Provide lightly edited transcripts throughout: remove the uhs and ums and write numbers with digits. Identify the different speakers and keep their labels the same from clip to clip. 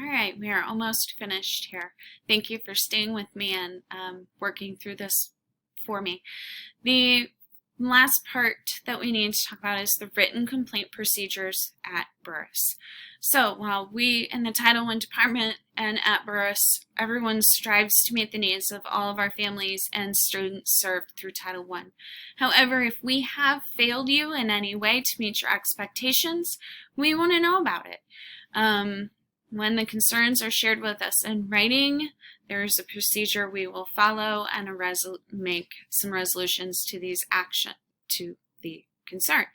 Speaker 1: All right, we are almost finished here. Thank you for staying with me and working through this for me. The last part that we need to talk about is the written complaint procedures at Burris. So while we in the Title I department and at Burris, everyone strives to meet the needs of all of our families and students served through Title I. However, if we have failed you in any way to meet your expectations, we want to know about it. When the concerns are shared with us in writing, there is a procedure we will follow and make some resolutions to the concern.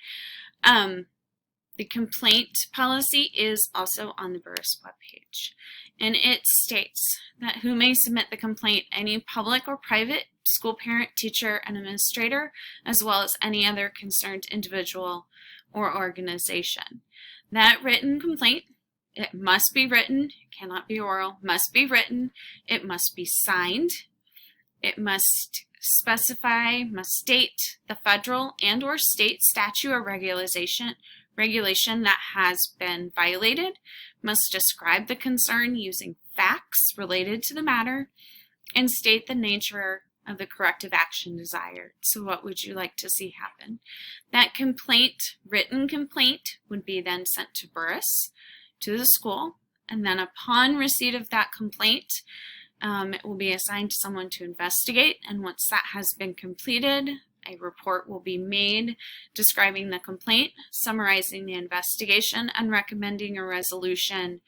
Speaker 1: The complaint policy is also on the Burris webpage, and it states that who may submit the complaint: any public or private school parent, teacher, and administrator, as well as any other concerned individual or organization. That written complaint, it must be written, it cannot be oral, must be written, it must be signed, it must state the federal and or state statute or regulation that has been violated, must describe the concern using facts related to the matter, and state the nature of the corrective action desired. So what would you like to see happen? That complaint, written complaint, would be then sent to Burris, to the school, and then upon receipt of that complaint, it will be assigned to someone to investigate, and once that has been completed, a report will be made describing the complaint, summarizing the investigation, and recommending a resolution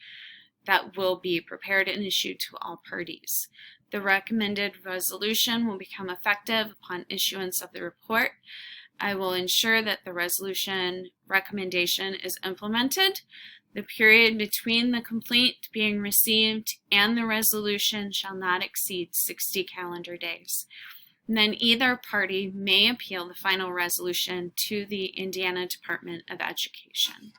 Speaker 1: that will be prepared and issued to all parties. The recommended resolution will become effective upon issuance of the report. I will ensure that the resolution recommendation is implemented. The period between the complaint being received and the resolution shall not exceed 60 calendar days. And then either party may appeal the final resolution to the Indiana Department of Education.